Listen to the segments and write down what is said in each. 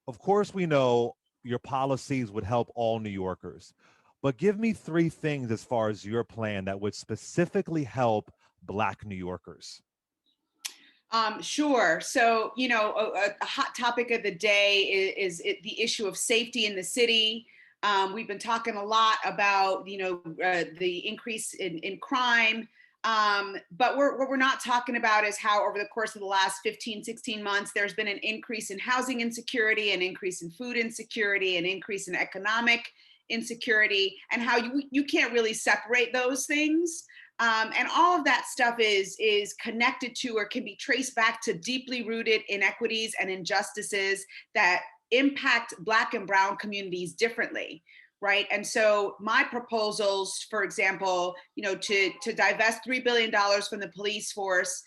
of course, we know your policies would help all New Yorkers, but give me three things as far as your plan that would specifically help Black New Yorkers. Sure. So, a hot topic of the day is the issue of safety in the city. We've been talking a lot about, the increase in crime. But what we're not talking about is how over the course of the last 15, 16 months, there's been an increase in housing insecurity, an increase in food insecurity, an increase in economic insecurity, and how you can't really separate those things. And all of that stuff is connected to or can be traced back to deeply rooted inequities and injustices that impact Black and Brown communities differently, right? And so my proposals, for example, to divest $3 billion from the police force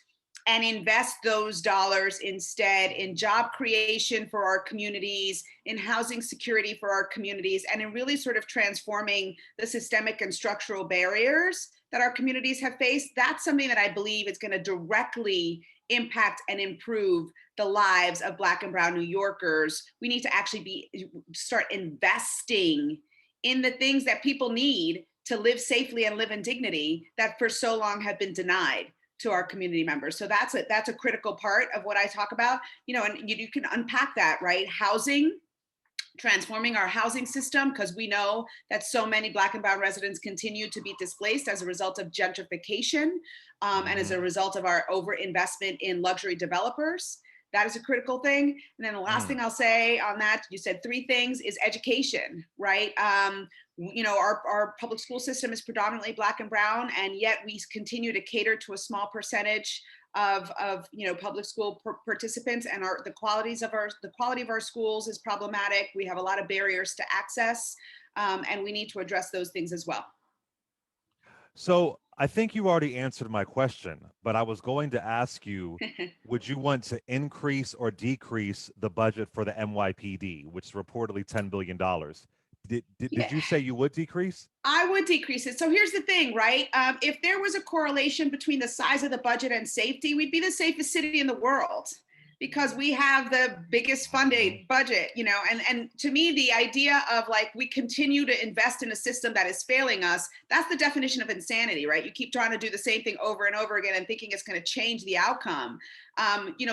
and invest those dollars instead in job creation for our communities, in housing security for our communities, and in really sort of transforming the systemic and structural barriers that our communities have faced. That's something that I believe is going to directly impact and improve the lives of Black and Brown New Yorkers. We need to actually start investing in the things that people need to live safely and live in dignity that for so long have been denied to our community members. So that's a critical part of what I talk about, and you can unpack that, right? Housing, transforming our housing system, because we know that so many Black and Brown residents continue to be displaced as a result of gentrification, and as a result of our overinvestment in luxury developers. That is a critical thing. And then the last thing I'll say on that, you said three things, is education, right? Our public school system is predominantly Black and Brown, and yet we continue to cater to a small percentage of public school participants, and the quality of our schools is problematic. We have a lot of barriers to access, and we need to address those things as well. So I think you already answered my question, but I was going to ask you, would you want to increase or decrease the budget for the NYPD, which is reportedly $10 billion? Did you say you would decrease? I would decrease it. So here's the thing, right? If there was a correlation between the size of the budget and safety, we'd be the safest city in the world because we have the biggest funded budget, and to me, the idea of like, we continue to invest in a system that is failing us, that's the definition of insanity, right? You keep trying to do the same thing over and over again and thinking it's going to change the outcome.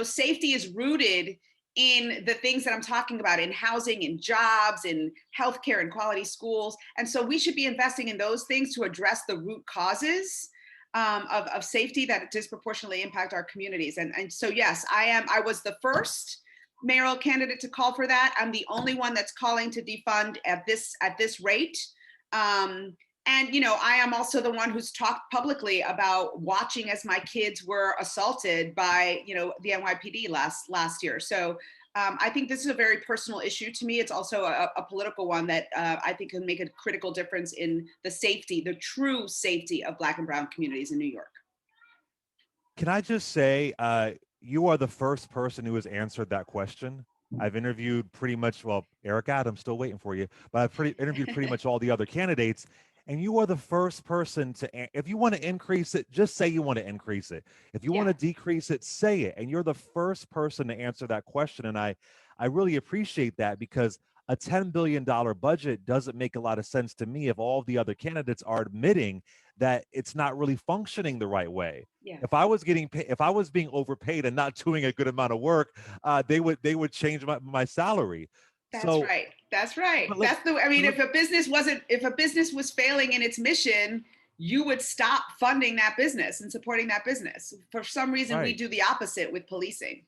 Safety is rooted in the things that I'm talking about, in housing, in jobs, in healthcare, and quality schools. And so we should be investing in those things to address the root causes of safety that disproportionately impact our communities. And so, yes, I was the first mayoral candidate to call for that. I'm the only one that's calling to defund at this rate. I am also the one who's talked publicly about watching as my kids were assaulted by, the NYPD last year. So I think this is a very personal issue to me. It's also a political one that I think can make a critical difference in the true safety of Black and Brown communities in New York. Can I just say, you are the first person who has answered that question. I've interviewed pretty much, Eric Adams, still waiting for you, but I've interviewed pretty much all the other candidates. And you are the first person if you want to increase it, just say you want to increase it. If you want to decrease it, say it. And you're the first person to answer that question. And I really appreciate that, because a $10 billion budget doesn't make a lot of sense to me if all the other candidates are admitting that it's not really functioning the right way. Yeah. If I was being overpaid and not doing a good amount of work, they would change my salary. That's right. If a business was failing in its mission, you would stop funding that business and supporting that business. For some reason, we do the opposite with policing.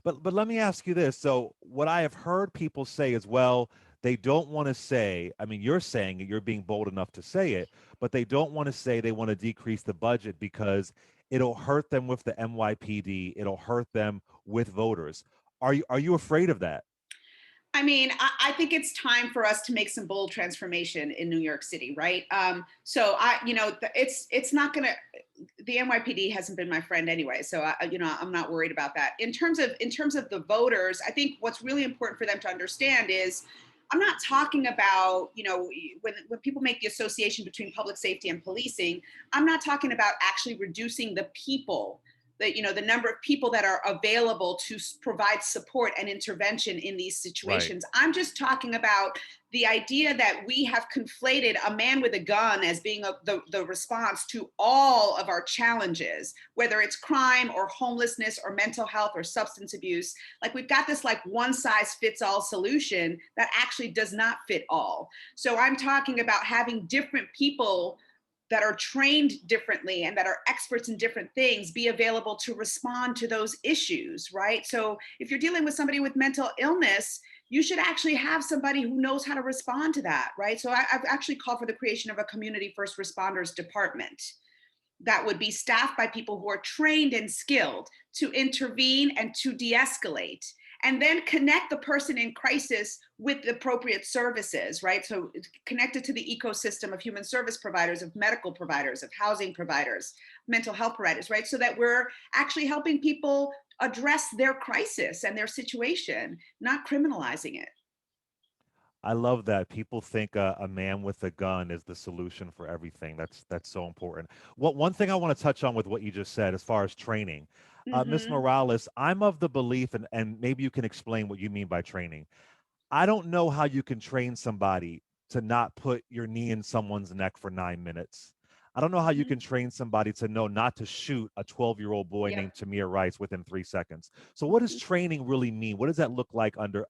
But let me ask you this. So what I have heard people say as well, they don't want to say, you're saying it, you're being bold enough to say it, but they don't want to say they want to decrease the budget because it'll hurt them with the NYPD. It'll hurt them with voters. Are you afraid of that? I think it's time for us to make some bold transformation in New York City, right? It's not gonna. The NYPD hasn't been my friend anyway, so I'm not worried about that. In terms of the voters, I think what's really important for them to understand is, I'm not talking about, when people make the association between public safety and policing, I'm not talking about actually reducing the people the number of people that are available to provide support and intervention in these Right. situations. I'm just talking about the idea that we have conflated a man with a gun as being the response to all of our challenges, whether it's crime or homelessness or mental health or substance abuse. Like we've got this like one size fits all solution that actually does not fit all. So I'm talking about having different people that are trained differently and that are experts in different things be available to respond to those issues, right? So if you're dealing with somebody with mental illness, you should actually have somebody who knows how to respond to that, right? So I've actually called for the creation of a community first responders department that would be staffed by people who are trained and skilled to intervene and to de-escalate, and then connect the person in crisis with the appropriate services, right? So it's connected to the ecosystem of human service providers, of medical providers, of housing providers, mental health providers, right? So that we're actually helping people address their crisis and their situation, not criminalizing it. I love that people think a man with a gun is the solution for everything. That's so important. What one thing I want to touch on with what you just said, as far as training, Miss Mm-hmm. Morales, I'm of the belief, and maybe you can explain what you mean by training. I don't know how you can train somebody to not put your knee in someone's neck for 9 minutes. I don't know how you Mm-hmm. can train somebody to know not to shoot a 12-year-old boy Yep. named Tamir Rice within 3 seconds. So what does Mm-hmm. training really mean? What does that look like under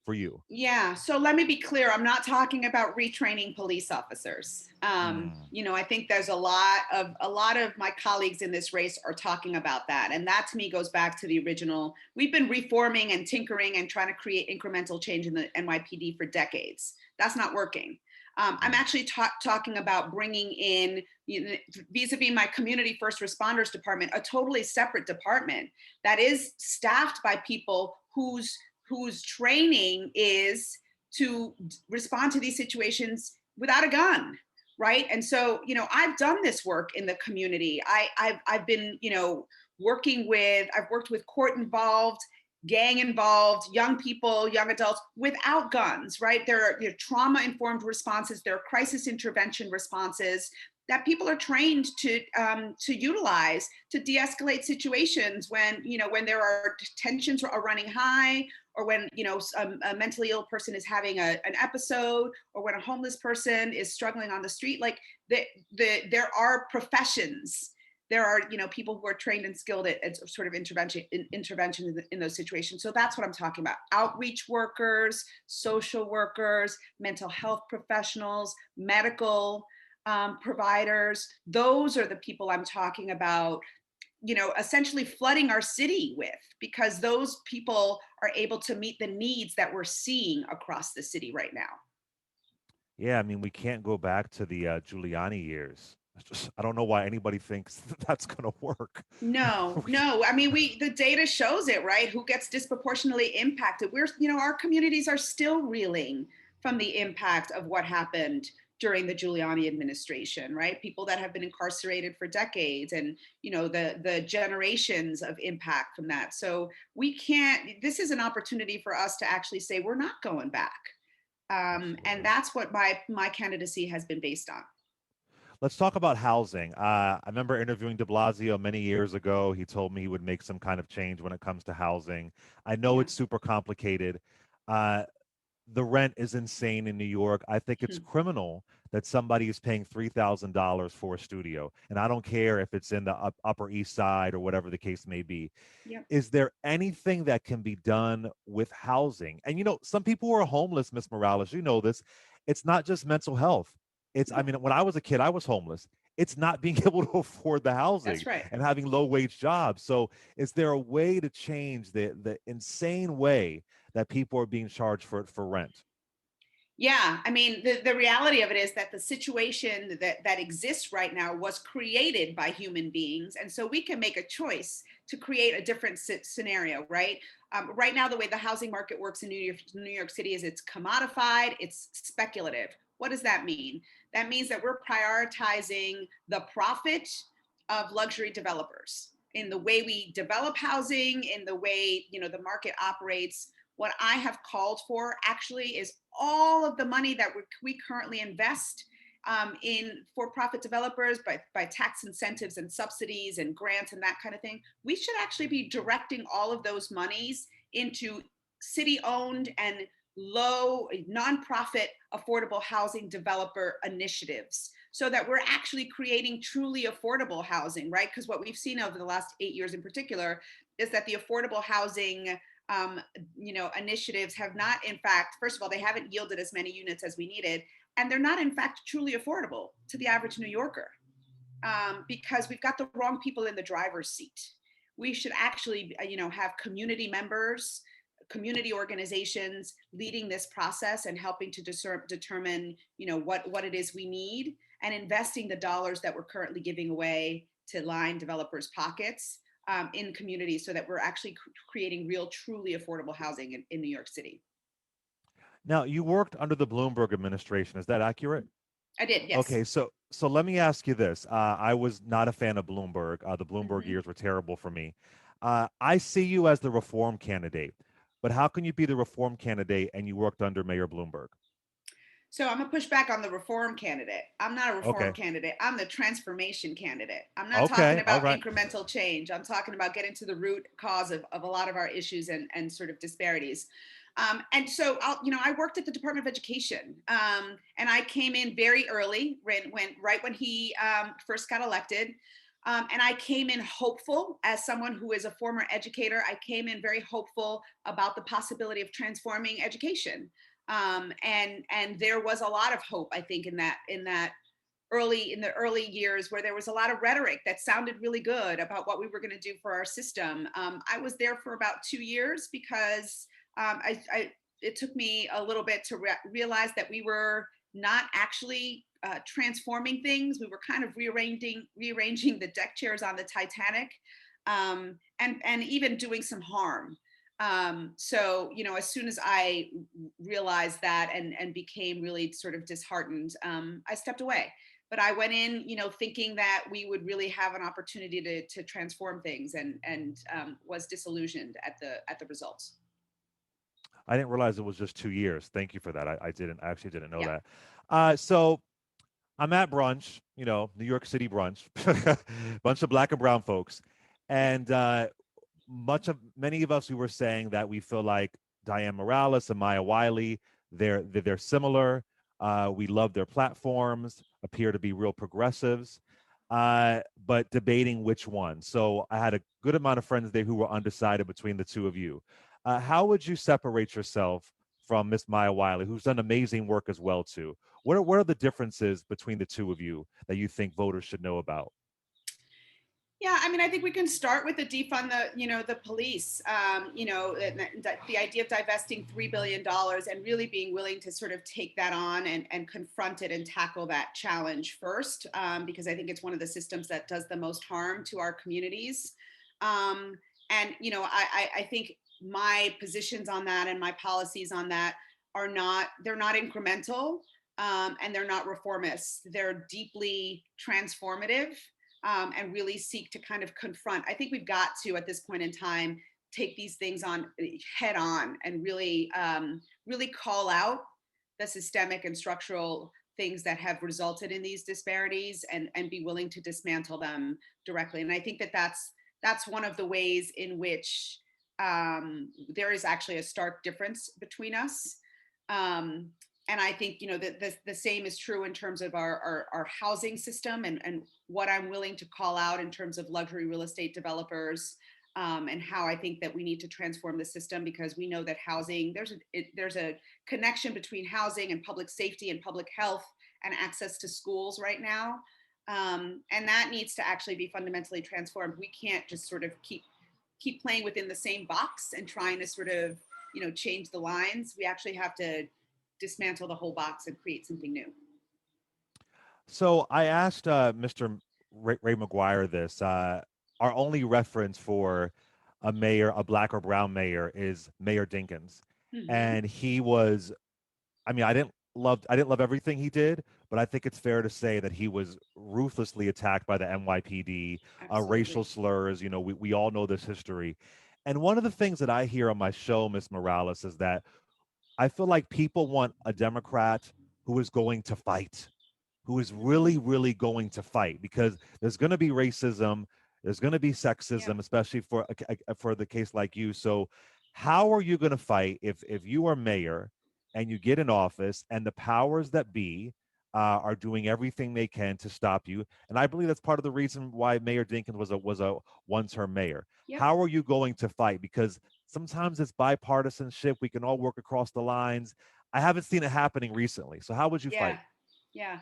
for you? Yeah, so let me be clear. I'm not talking about retraining police officers. Mm. I think there's a lot of my colleagues in this race are talking about that, and that to me goes back to the original. We've been reforming and tinkering and trying to create incremental change in the NYPD for decades. That's not working. I'm Mm. actually talking about bringing in, vis-a-vis my community first responders department, a totally separate department that is staffed by people whose training is to respond to these situations without a gun, right? And so I've done this work in the community. I've been I've worked with court involved, gang involved, young people, young adults without guns, right? There are trauma informed responses, there are crisis intervention responses that people are trained to utilize to de-escalate situations when there are tensions are running high, or when a mentally ill person is having an episode, or when a homeless person is struggling on the street. Like there are professions, there are people who are trained and skilled at sort of intervention in those situations. So that's what I'm talking about: outreach workers, social workers, mental health professionals, medical providers. Those are the people I'm talking about, essentially flooding our city with, because those people are able to meet the needs that we're seeing across the city right now. Yeah, I mean, we can't go back to the Giuliani years. It's just, I don't know why anybody thinks that that's going to work. No, We- no. I mean, the data shows it, right? Who gets disproportionately impacted? Our communities are still reeling from the impact of what happened during the Giuliani administration, right? People that have been incarcerated for decades, and the generations of impact from that. So we can't. This is an opportunity for us to actually say we're not going back, and Absolutely. that's what my candidacy has been based on. Let's talk about housing. I remember interviewing De Blasio many years ago. He told me he would make some kind of change when it comes to housing. I know Yeah. it's super complicated. Uh, the rent is insane in New York. I think it's criminal that somebody is paying $3,000 for a studio. And I don't care if it's in the Upper East Side or whatever the case may be. Yep. Is there anything that can be done with housing? And some people who are homeless, Miss Morales, you know this. It's not just mental health. I Nope. mean, when I was a kid, I was homeless. It's not being able to afford the housing That's right. and having low wage jobs. So, is there a way to change the insane way that people are being charged for rent? Yeah, I mean, the reality of it is that the situation that exists right now was created by human beings, and so we can make a choice to create a different scenario, right? Right now, the way the housing market works in New York City is it's commodified, it's speculative. What does that mean? That means that we're prioritizing the profit of luxury developers in the way we develop housing, in the way the market operates. What I have called for actually is all of the money that we currently invest in for-profit developers by tax incentives and subsidies and grants and that kind of thing. We should actually be directing all of those monies into city-owned and low nonprofit affordable housing developer initiatives so that we're actually creating truly affordable housing, right? Because what we've seen over the last 8 years in particular is that the affordable housing initiatives have not, in fact, first of all, they haven't yielded as many units as we needed, and they're not, in fact, truly affordable to the average New Yorker because we've got the wrong people in the driver's seat. We should actually, have community members, community organizations leading this process and helping to determine, what it is we need and investing the dollars that we're currently giving away to line developers' pockets in communities so that we're actually creating real, truly affordable housing in New York City. Now, you worked under the Bloomberg administration. Is that accurate? I did, yes. Okay, so let me ask you this. I was not a fan of Bloomberg. The Bloomberg Mhm. years were terrible for me. I see you as the reform candidate, but how can you be the reform candidate and you worked under Mayor Bloomberg? So I'm gonna push back on the reform candidate. I'm not a reform Okay. candidate. I'm the transformation candidate. I'm not talking Okay. All about right. incremental change. I'm talking about getting to the root cause of a lot of our issues and sort of disparities. And so I worked at the Department of Education, and I came in very early, right when he first got elected. And I came in hopeful as someone who is a former educator. I came in very hopeful about the possibility of transforming education, and there was a lot of hope, I think, in the early years where there was a lot of rhetoric that sounded really good about what we were going to do for our system. I was there for about 2 years because it took me a little bit to realize that we were not actually transforming things. We were kind of rearranging the deck chairs on the Titanic, and even doing some harm. So as soon as I realized that and became really sort of disheartened, I stepped away. But I went in, thinking that we would really have an opportunity to transform things, and was disillusioned at the results. I didn't realize it was just 2 years. Thank you for that. I actually didn't know Yeah. that. So I'm at brunch, New York City brunch, bunch of black and brown folks, and many of us we were saying that we feel like Dianne Morales and Maya Wiley, they're similar. We love their platforms, appear to be real progressives, but debating which one. So I had a good amount of friends there who were undecided between the two of you. How would you separate yourself from Miss Maya Wiley, who's done amazing work as well too? What are the differences between the two of you that you think voters should know about? Yeah, I mean, I think we can start with the defund the police. The idea of divesting $3 billion and really being willing to sort of take that on and confront it and tackle that challenge first, because I think it's one of the systems that does the most harm to our communities. And I think my positions on that and my policies on that they're not incremental, and they're not reformist. They're deeply transformative, and really seek to kind of confront. I think we've got to, at this point in time, take these things on head on and really call out the systemic and structural things that have resulted in these disparities and be willing to dismantle them directly. And I think that's one of the ways in which there is actually a stark difference between us. Um, and I think the same is true in terms of our housing system and what I'm willing to call out in terms of luxury real estate developers, and how I think that we need to transform the system because we know that housing there's a connection between housing and public safety and public health and access to schools right now, and that needs to actually be fundamentally transformed. We can't just sort of keep playing within the same box and trying to sort of change the lines. We actually have to dismantle the whole box and create something new. So I asked Mr. Ray McGuire this. Our only reference for a mayor, a black or brown mayor, is Mayor Dinkins, Hmm. and he was. I mean, I didn't love everything he did, but I think it's fair to say that he was ruthlessly attacked by the NYPD, racial Absolutely. slurs. We all know this history, and one of the things that I hear on my show, Miss Morales, is that I feel like people want a Democrat who is going to fight, who is really, really going to fight, because there's going to be racism, there's going to be Yep. sexism, especially for the case like you. So, how are you going to fight if you are mayor and you get in office and the powers that be are doing everything they can to stop you? And I believe that's part of the reason why Mayor Dinkins was a one-term mayor. Yep. How are you going to fight? Because sometimes it's bipartisanship. We can all work across the lines. I haven't seen it happening recently. So how would you Yeah. fight? Yeah.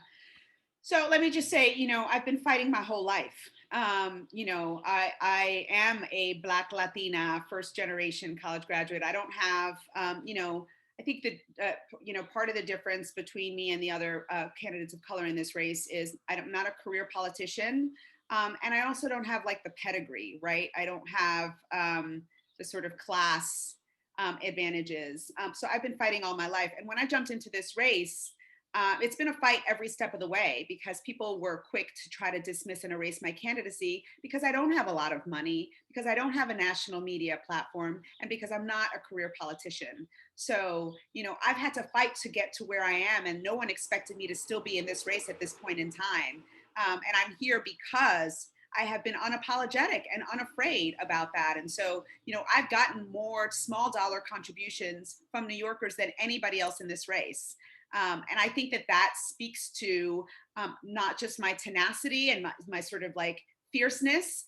So let me just say, I've been fighting my whole life. I am a Black Latina first generation college graduate. I don't have, I think that, part of the difference between me and the other candidates of color in this race is I'm not a career politician. And I also don't have like the pedigree, right? I don't have the sort of class advantages. So I've been fighting all my life. And when I jumped into this race, it's been a fight every step of the way because people were quick to try to dismiss and erase my candidacy because I don't have a lot of money, because I don't have a national media platform, and because I'm not a career politician. So, I've had to fight to get to where I am, and no one expected me to still be in this race at this point in time. And I'm here because I have been unapologetic and unafraid about that. And so, I've gotten more small dollar contributions from New Yorkers than anybody else in this race. And I think that that speaks to not just my tenacity and my sort of like fierceness,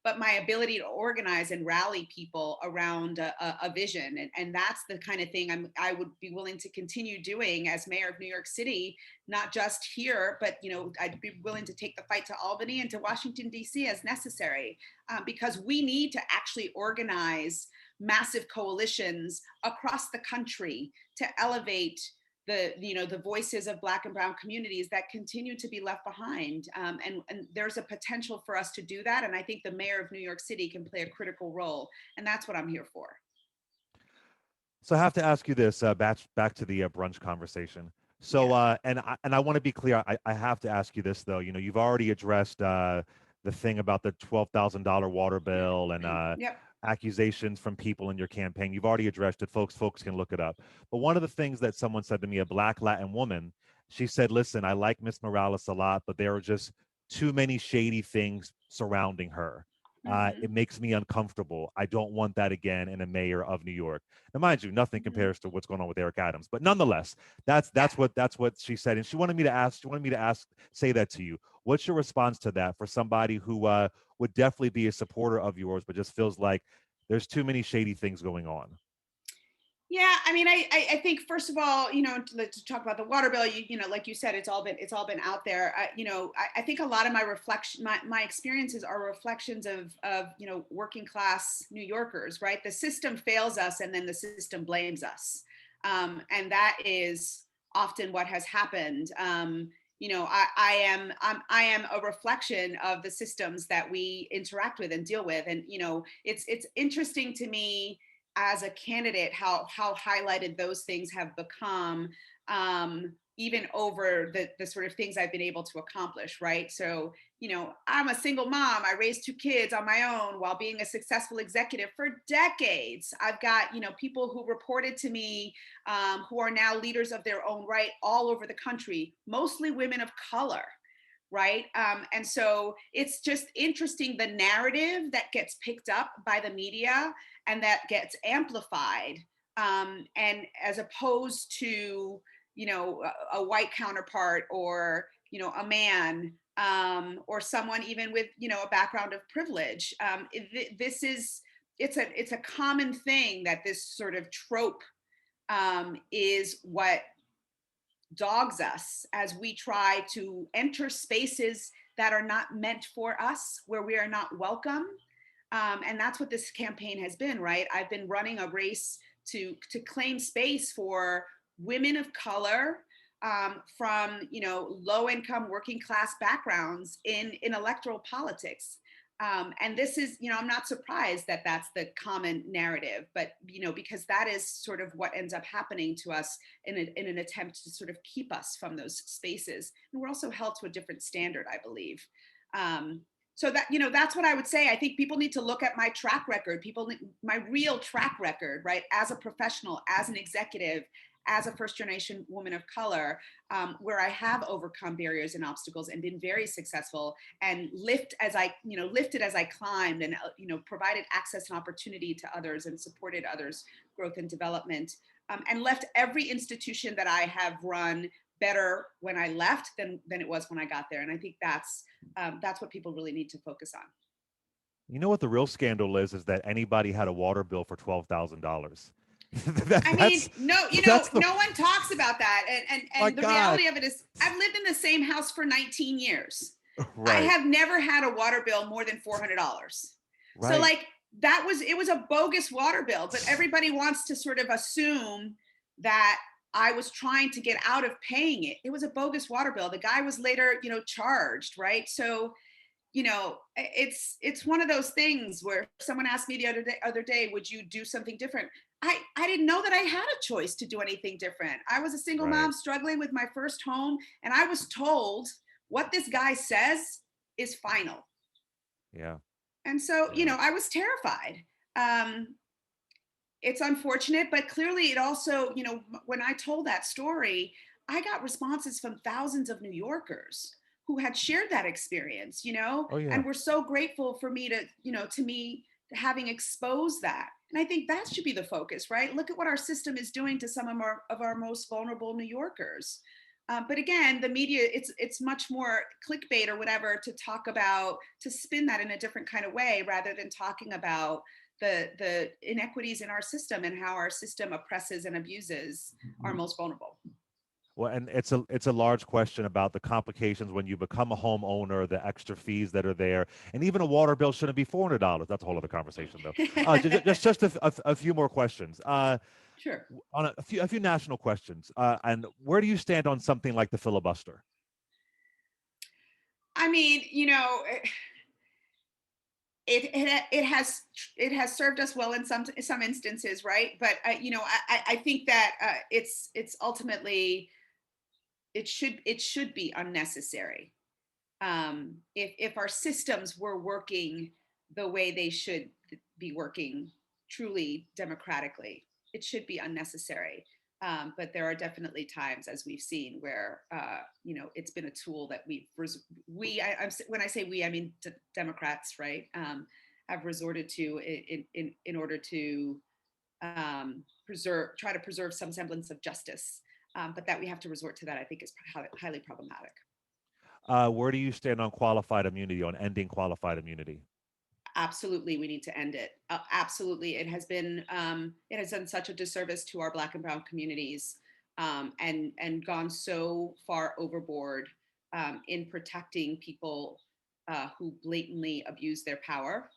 but my ability to organize and rally people around a vision. And that's the kind of thing I would be willing to continue doing as mayor of New York City, not just here, but, I'd be willing to take the fight to Albany and to Washington, D.C. as necessary, because we need to actually organize massive coalitions across the country to elevate the voices of Black and Brown communities that continue to be left behind, and there's a potential for us to do that, and I think the mayor of New York City can play a critical role, and that's what I'm here for. So I have to ask you this, back to the brunch conversation. So, Yeah. and I want to be clear. I have to ask you this though. You've already addressed the thing about the $12,000 water bill and Yep. accusations from people in your campaign. You've already addressed it. Folks can look it up. But one of the things that someone said to me, a Black Latin woman, she said, "Listen, I like Miss Morales a lot, but there are just too many shady things surrounding her. It Hmm. makes me uncomfortable. I don't want that again in a mayor of New York." Now, mind you, nothing Hmm. compares to what's going on with Eric Adams, but nonetheless, that's Yeah. that's what that's what she said, and she wanted me to ask. She wanted me to ask, say that to you. What's your response to that for somebody who would definitely be a supporter of yours, but just feels like there's too many shady things going on? Yeah, I mean, I think first of all, to talk about the water bill, like you said, it's all been out there. I think a lot of my experiences are reflections of working class New Yorkers, right? The system fails us, and then the system blames us, and that is often what has happened. I am a reflection of the systems that we interact with and deal with, and it's interesting to me as a candidate how highlighted those things have become, even over the sort of things I've been able to accomplish, right? So I'm a single mom. I raised two kids on my own while being a successful executive for decades. I've got people who reported to me, who are now leaders of their own right all over the country, mostly women of color, right? And so it's just interesting the narrative that gets picked up by the media and that gets amplified, and as opposed to a white counterpart, or a man, or someone even with a background of privilege. This is it's a common thing that this sort of trope is what dogs us as we try to enter spaces that are not meant for us, where we are not welcome. And that's what this campaign has been, right? I've been running a race to claim space for women of color, from low income working class backgrounds in electoral politics. And this is, I'm not surprised that that's the common narrative, but because that is sort of what ends up happening to us in an attempt to sort of keep us from those spaces. And we're also held to a different standard, I believe. So that that's what I would say. I think people need to look at my track record, my real track record, right? As a professional, as an executive, as a first generation woman of color, where I have overcome barriers and obstacles and been very successful and lifted as I climbed, and provided access and opportunity to others and supported others' growth and development, and left every institution that I have run better when I left than it was when I got there. And I think that's what people really need to focus on. You know what the real scandal is that anybody had a water bill for $12,000. that, I mean, that's no, that's the no one talks about that. my And the God. reality of it is I've lived in the same house for 19 years. I Right, have never had a water bill more than $400. So right, like it was a bogus water bill, but everybody wants to sort of assume that I was trying to get out of paying it. It was a bogus water bill. The guy was later, charged, right? So it's one of those things where someone asked me the other day, would you do something different? I didn't know that I had a choice to do anything different. I was a single right. mom struggling with my first home, and I was told what this guy says is final. Yeah, And so, yeah. I was terrified. Um, it's unfortunate, but clearly it also, when I told that story, I got responses from thousands of New Yorkers who had shared that experience, Oh yeah. and were so grateful for me to me having exposed that. And I think that should be the focus, right? Look at what our system is doing to some of our most vulnerable New Yorkers. But again, the media, it's much more clickbait or whatever to spin that in a different kind of way rather than talking about the inequities in our system and how our system oppresses and abuses our most vulnerable. Well, and it's a large question about the complications when you become a homeowner, the extra fees that are there, and even a water bill shouldn't be $400. That's a whole other conversation, though. Just a few more questions. Sure. On a few national questions. And where do you stand on something like the filibuster? I mean, it has served us well in some instances, right? But I think that it's ultimately it should be unnecessary. If our systems were working the way they should be working, truly democratically, it should be unnecessary. But there are definitely times, as we've seen, where it's been a tool that when I say we, I mean Democrats, right? Have resorted to in order to try to preserve some semblance of justice. But that we have to resort to that, I think, is highly problematic. Where do you stand on qualified immunity, on ending qualified immunity? Absolutely, we need to end it. Absolutely, it has done such a disservice to our Black and Brown communities, and gone so far overboard in protecting people who blatantly abuse their power,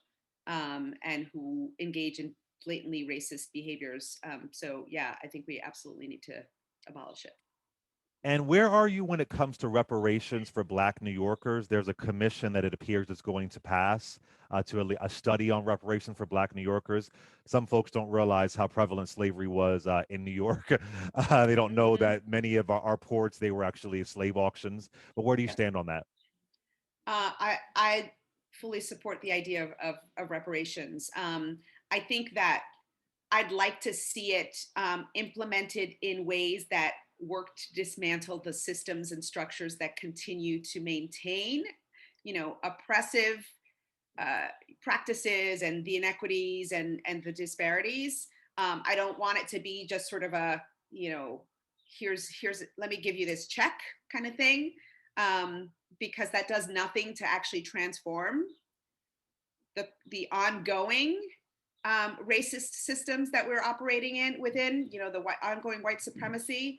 and who engage in blatantly racist behaviors. So yeah, I think we absolutely need to abolish it. And where are you when it comes to reparations for Black New Yorkers? There's a commission that it appears is going to pass a study on reparations for Black New Yorkers. Some folks don't realize how prevalent slavery was in New York. They don't know Mm-hmm. that many of our ports, they were actually slave auctions. But where do you Yeah. stand on that? I fully support the idea of reparations. I think that I'd like to see it implemented in ways that work to dismantle the systems and structures that continue to maintain, oppressive uh, practices and the inequities and the disparities. I don't want it to be just sort of a, here's let me give you this check kind of thing, because that does nothing to actually transform the ongoing racist systems that we're operating within, the ongoing white supremacy.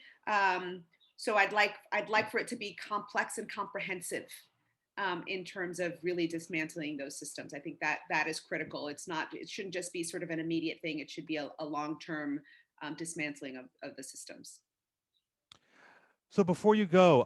So I'd like for it to be complex and comprehensive, in terms of really dismantling those systems. I think that is critical. It shouldn't just be sort of an immediate thing. It should be a long-term dismantling of the systems. So before you go,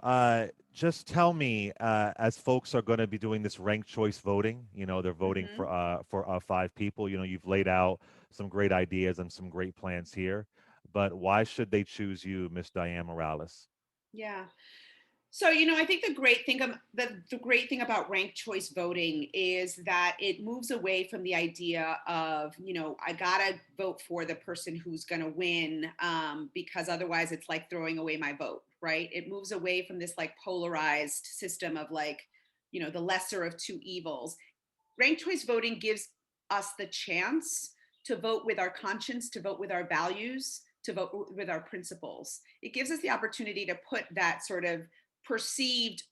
just tell me, as folks are going to be doing this ranked choice voting, they're voting Hmm. for five people. You've laid out some great ideas and some great plans here, but why should they choose you, Miss Dianne Morales? Yeah. So, I think the great thing about ranked choice voting is that it moves away from the idea of, I gotta vote for the person who's gonna win, because otherwise it's like throwing away my vote, right? It moves away from this like polarized system of like, the lesser of two evils. Ranked choice voting gives us the chance to vote with our conscience, to vote with our values, to vote with our principles. It gives us the opportunity to put that sort of perceived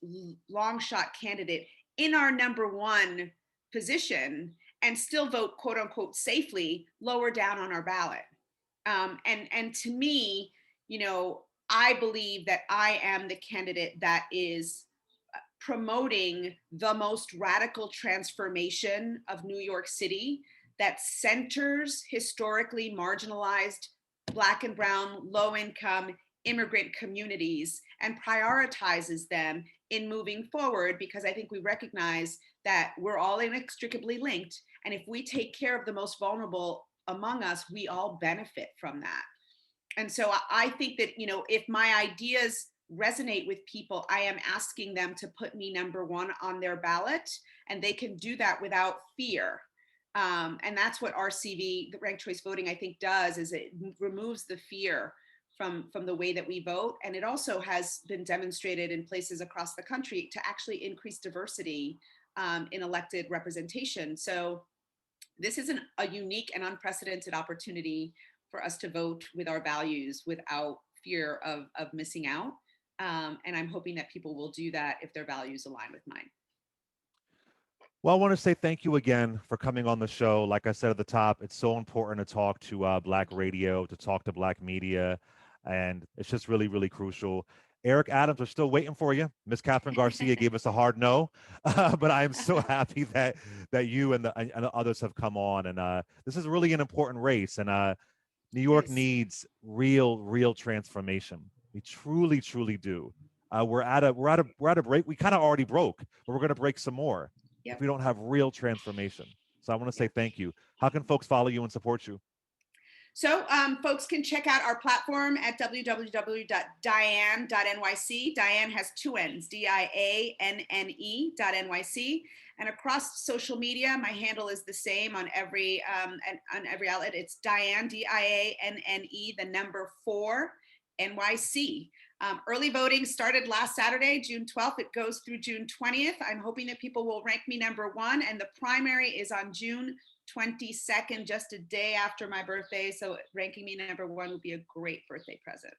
long shot candidate in our number one position and still vote quote unquote safely lower down on our ballot. And to me, I believe that I am the candidate that is promoting the most radical transformation of New York City that centers historically marginalized Black and Brown, low income immigrant communities and prioritizes them in moving forward, because I think we recognize that we're all inextricably linked. And if we take care of the most vulnerable among us, we all benefit from that. And so I think that, if my ideas resonate with people, I am asking them to put me number one on their ballot, and they can do that without fear. And that's what RCV, the ranked choice voting, I think does, is it removes the fear from the way that we vote. And it also has been demonstrated in places across the country to actually increase diversity in elected representation. So this is a unique and unprecedented opportunity for us to vote with our values without fear of missing out. And I'm hoping that people will do that if their values align with mine. Well, I want to say thank you again for coming on the show. Like I said at the top, it's so important to talk to Black radio, to talk to Black media, and it's just really, really crucial. Eric Adams, we're still waiting for you. Miss Catherine Garcia gave us a hard no, but I am so happy that you and the others have come on, and this is really an important race, and New It York is. needs real transformation. We truly, truly do. We're at a break. We kind of already broke, but we're going to break some more if Yep. we don't have real transformation. So I want to say Yep. thank you. How can folks follow you and support you? So folks can check out our platform at www.dianne.nyc. Dianne has two N's, DIANNE.NYC. And across social media, my handle is the same on every outlet. It's Dianne, DIANNE, the number 4, NYC. Early voting started last Saturday, June 12th. It goes through June 20th. I'm hoping that people will rank me number 1, and the primary is on June 22nd, just a day after my birthday. So ranking me number 1 would be a great birthday present.